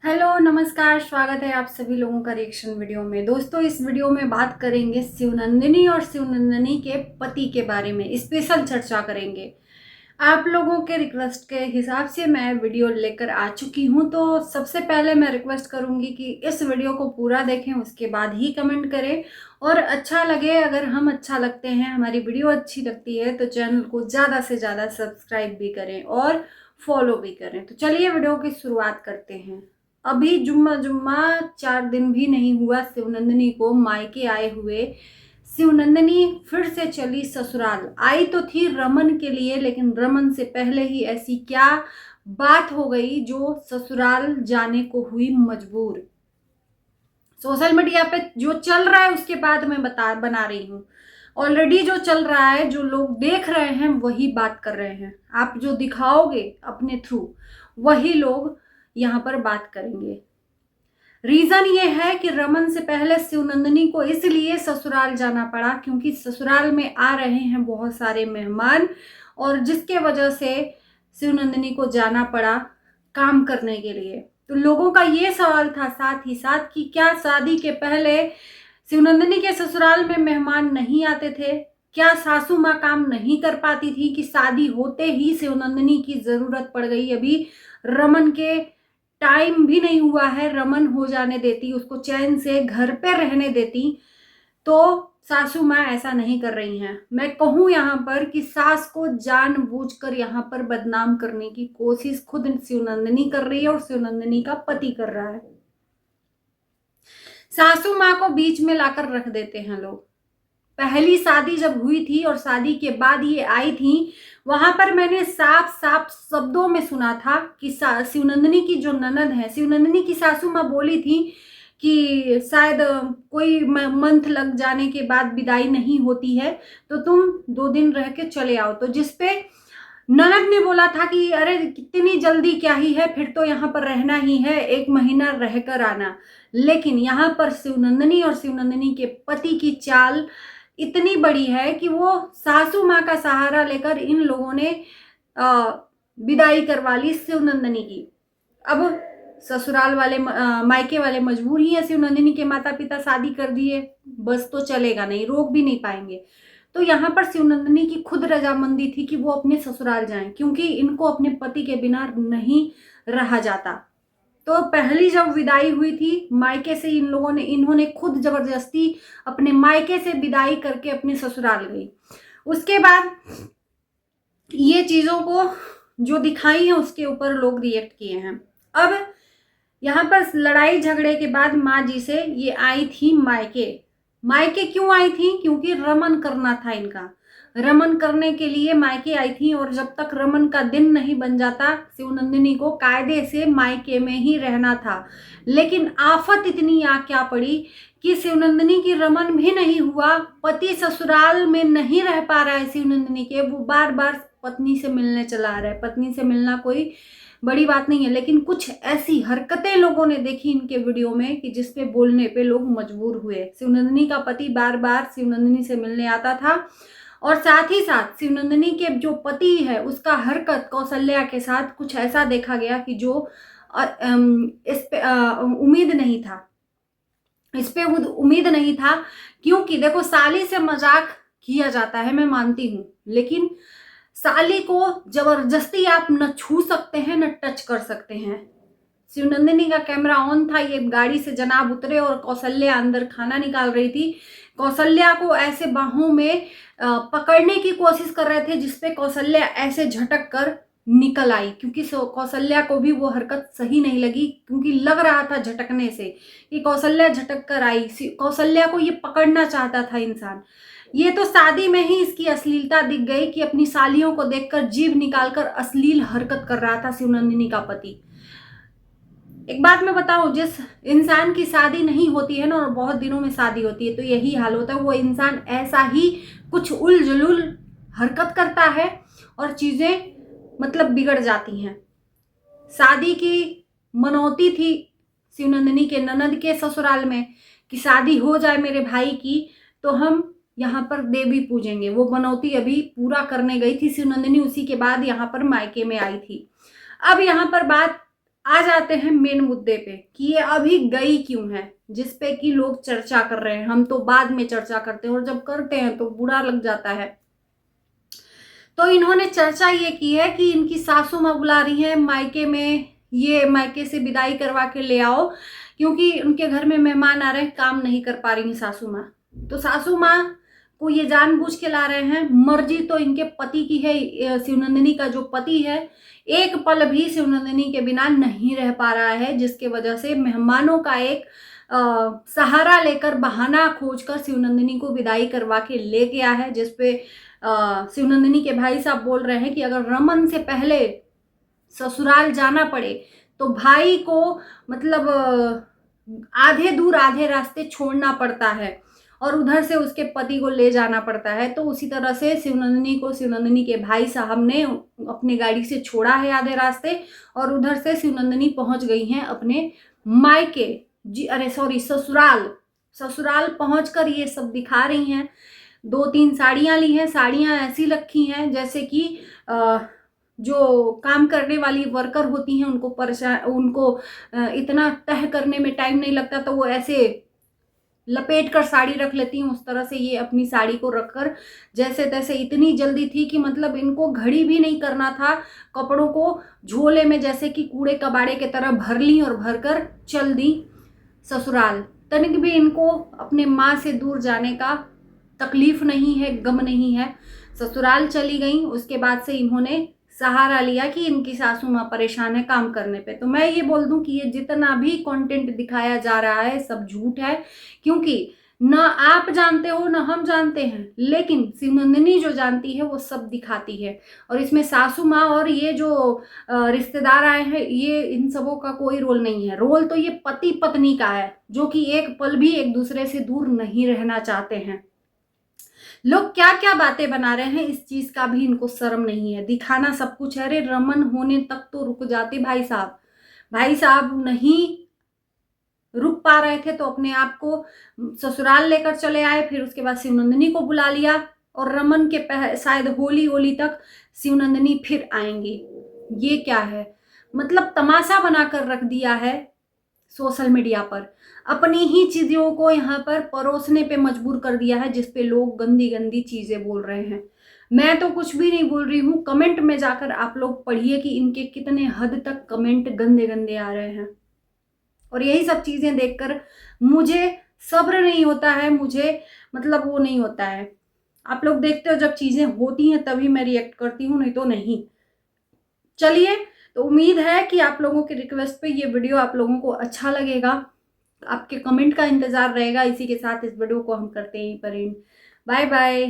Hello नमस्कार, स्वागत है आप सभी लोगों का रिएक्शन वीडियो में। दोस्तों, इस वीडियो में बात करेंगे शिवनंदिनी और शिवनंदिनी के पति के बारे में, स्पेशल चर्चा करेंगे। आप लोगों के रिक्वेस्ट के हिसाब से मैं वीडियो लेकर आ चुकी हूं। तो सबसे पहले मैं रिक्वेस्ट करूंगी कि इस वीडियो को पूरा देखें, उसके बाद ही कमेंट करें। और अच्छा लगे, अगर हम अच्छा लगते हैं, हमारी वीडियो अच्छी लगती है, तो चैनल को ज़्यादा से ज़्यादा सब्सक्राइब भी करें और फॉलो भी करें। तो चलिए वीडियो की शुरुआत करते हैं। अभी जुम्मा जुम्मा 4 दिन भी नहीं हुआ शिवनंदिनी को मायके आए हुए। शिवनंदिनी फिर से चली ससुराल। आई तो थी रमन के लिए, लेकिन रमन से पहले ही ऐसी क्या बात हो गई जो ससुराल जाने को हुई मजबूर। सोशल मीडिया पे जो चल रहा है उसके बाद मैं बना रही हूँ। ऑलरेडी जो चल रहा है, जो लोग देख रहे हैं, वही बात कर रहे हैं। आप जो दिखाओगे अपने थ्रू, वही लोग यहाँ पर बात करेंगे। रीजन ये है कि रमन से पहले शिवनंदिनी को इसलिए ससुराल जाना पड़ा क्योंकि ससुराल में आ रहे हैं बहुत सारे मेहमान, और जिसके वजह से शिवनंदिनी को जाना पड़ा काम करने के लिए। तो लोगों का ये सवाल था साथ ही साथ कि क्या शादी के पहले शिवनंदिनी के ससुराल में मेहमान नहीं आते थे? क्या सासू माँ काम नहीं कर पाती थी कि शादी होते ही शिवनंदिनी की जरूरत पड़ गई? अभी रमन के टाइम भी नहीं हुआ है, रमन हो जाने देती, उसको चैन से घर पे रहने देती। तो सासू माँ ऐसा नहीं कर रही हैं। मैं कहूं यहाँ पर कि सास को जानबूझकर यहाँ पर बदनाम करने की कोशिश खुद शिवनंदिनी कर रही है और शिवनंदिनी का पति कर रहा है। सासू माँ को बीच में लाकर रख देते हैं लोग। पहली शादी जब हुई थी और शादी के बाद ये आई थी, वहां पर मैंने साफ साफ शब्दों में सुना था कि शिवनंदिनी की जो ननद है, शिवनंदिनी की सासू माँ बोली थी कि शायद कोई मंथ लग जाने के बाद विदाई नहीं होती है, तो तुम 2 दिन रह के चले आओ। तो जिसपे ननद ने बोला था कि अरे कितनी जल्दी क्या ही है, फिर तो यहाँ पर रहना ही है, 1 महीना रहकर आना। लेकिन यहाँ पर शिवनंदिनी और शिवनंदिनी के पति की चाल इतनी बड़ी है कि वो सासू माँ का सहारा लेकर इन लोगों ने विदाई करवा ली शिवनंदिनी की। अब ससुराल वाले मायके वाले मजबूर ही है, शिवनंदिनी के माता पिता शादी कर दिए, बस तो चलेगा नहीं, रोक भी नहीं पाएंगे। तो यहाँ पर शिवनंदिनी की खुद रजामंदी थी कि वो अपने ससुराल जाएं, क्योंकि इनको अपने पति के बिना नहीं रहा जाता। तो पहली जब विदाई हुई थी मायके से, इन्होंने खुद जबरदस्ती अपने मायके से विदाई करके अपने ससुराल गई। उसके बाद ये चीजों को जो दिखाई है उसके ऊपर लोग रिएक्ट किए हैं। अब यहाँ पर लड़ाई झगड़े के बाद माँ जी से ये आई थी मायके। मायके क्यों आई थी? क्योंकि रमन करना था इनका। रमन करने के लिए मायके आई थी, और जब तक रमन का दिन नहीं बन जाता, शिवनंदिनी को कायदे से मायके में ही रहना था। लेकिन आफत इतनी आ क्या पड़ी कि शिवनंदिनी की रमन भी नहीं हुआ, पति ससुराल में नहीं रह पा रहा है शिवनंदिनी के, वो बार बार पत्नी से मिलने चला आ रहा है। पत्नी से मिलना कोई बड़ी बात नहीं है, लेकिन कुछ ऐसी हरकतें लोगों ने देखी इनके वीडियो में कि जिसपे बोलने पे लोग मजबूर हुए। शिवनंदिनी का पति बार बार शिवनंदिनी से मिलने आता था, और साथ ही साथ शिवनंदिनी के जो पति है उसका हरकत कौशल्या के साथ कुछ ऐसा देखा गया कि जो इस पे उम्मीद नहीं था, इस पे उम्मीद नहीं था। क्योंकि देखो, साली से मजाक किया जाता है, मैं मानती हूँ, लेकिन साली को जबरदस्ती आप न छू सकते हैं न टच कर सकते हैं। शिवनंदिनी का कैमरा ऑन था, ये गाड़ी से जनाब उतरे और कौशल्या अंदर खाना निकाल रही थी। कौशल्या को ऐसे बाहों में पकड़ने की कोशिश कर रहे थे, जिसपे कौशल्या ऐसे झटक कर निकल आई, क्योंकि कौशल्या को भी वो हरकत सही नहीं लगी, क्योंकि लग रहा था झटकने से कि कौशल्या झटक कर आई। कौशल्या को ये पकड़ना चाहता था इंसान। ये तो शादी में ही इसकी अश्लीलता दिख गई कि अपनी सालियों को देखकर जीभ निकालकर अश्लील हरकत कर रहा था शिवनंदिनी का पति। एक बात मैं बताऊं, जिस इंसान की शादी नहीं होती है ना, और बहुत दिनों में शादी होती है, तो यही हाल होता है। वो इंसान ऐसा ही कुछ उल जुलूल हरकत करता है और चीजें मतलब बिगड़ जाती हैं। शादी की मनौती थी शिवनंदिनी के ननद के ससुराल में कि शादी हो जाए मेरे भाई की, तो हम यहाँ पर देवी पूजेंगे। वो मनौती अभी पूरा करने गई थी शिवनंदिनी, उसी के बाद यहाँ पर मायके में आई थी। अब यहाँ पर बात आ जाते हैं मेन मुद्दे पे कि ये अभी गई क्यों है, जिस पे कि लोग चर्चा कर रहे हैं। हम तो बाद में चर्चा करते हैं और जब करते हैं तो बुरा लग जाता है। तो इन्होंने चर्चा ये की है कि इनकी सासू माँ बुला रही है मायके में, ये मायके से विदाई करवा के ले आओ, क्योंकि उनके घर में मेहमान आ रहे हैं, काम नहीं कर पा रही है सासू माँ। तो सासू माँ को ये जानबूझ के ला रहे हैं। मर्जी तो इनके पति की है, शिवनंदिनी का जो पति है एक पल भी शिवनंदिनी के बिना नहीं रह पा रहा है, जिसके वजह से मेहमानों का एक सहारा लेकर, बहाना खोजकर शिवनंदिनी को विदाई करवा के ले गया है। जिसपे शिवनंदिनी के भाई साहब बोल रहे हैं कि अगर रमन से पहले ससुराल जाना पड़े तो भाई को मतलब आधे दूर आधे रास्ते छोड़ना पड़ता है और उधर से उसके पति को ले जाना पड़ता है। तो उसी तरह से शिवनंदिनी को शिवनंदिनी के भाई साहब ने अपनी गाड़ी से छोड़ा है आधे रास्ते, और उधर से शिवनंदिनी पहुंच गई हैं अपने मायके, जी अरे सॉरी ससुराल पहुंचकर ये सब दिखा रही हैं। 2-3 साड़ियां ली हैं, साड़ियां ऐसी रखी हैं जैसे कि जो काम करने वाली वर्कर होती हैं उनको इतना तह करने में टाइम नहीं लगता, तो वो ऐसे लपेट कर साड़ी रख लेती हूँ। उस तरह से ये अपनी साड़ी को रखकर जैसे तैसे, इतनी जल्दी थी कि मतलब इनको घड़ी भी नहीं करना था, कपड़ों को झोले में जैसे कि कूड़े कबाड़े की तरह भर ली और भरकर चल दी ससुराल। तनिक भी इनको अपने माँ से दूर जाने का तकलीफ नहीं है, गम नहीं है। ससुराल चली गई, उसके बाद से इन्होंने सहारा लिया कि इनकी सासू माँ परेशान है काम करने पे। तो मैं ये बोल दूं कि ये जितना भी कंटेंट दिखाया जा रहा है सब झूठ है, क्योंकि न आप जानते हो न हम जानते हैं, लेकिन शिवनंदिनी जो जानती है वो सब दिखाती है। और इसमें सासू माँ और ये जो रिश्तेदार आए हैं, ये इन सबों का कोई रोल नहीं है। रोल तो ये पति पत्नी का है, जो कि एक पल भी एक दूसरे से दूर नहीं रहना चाहते हैं। लोग क्या क्या बातें बना रहे हैं, इस चीज का भी इनको शर्म नहीं है। दिखाना सब कुछ है। अरे रमन होने तक तो रुक जाते भाई साहब। भाई साहब नहीं रुक पा रहे थे तो अपने आप को ससुराल लेकर चले आए, फिर उसके बाद शिवनंदिनी को बुला लिया, और रमन के शायद होली तक शिवनंदिनी फिर आएंगी। ये क्या है, मतलब तमाशा बनाकर रख दिया है सोशल मीडिया पर। अपनी ही चीजों को यहाँ पर परोसने पे मजबूर कर दिया है, जिसपे लोग गंदी गंदी चीजें बोल रहे हैं। मैं तो कुछ भी नहीं बोल रही हूँ, कमेंट में जाकर आप लोग पढ़िए कि इनके कितने हद तक कमेंट गंदे गंदे आ रहे हैं। और यही सब चीजें देखकर मुझे सब्र नहीं होता है, मुझे मतलब वो नहीं होता है। आप लोग देखते हो जब चीजें होती हैं तभी मैं रिएक्ट करती हूँ, नहीं तो नहीं। चलिए, तो उम्मीद है कि आप लोगों के रिक्वेस्ट पे ये वीडियो आप लोगों को अच्छा लगेगा। आपके कमेंट का इंतजार रहेगा। इसी के साथ इस वीडियो को हम करते हैं पर बाय बाय।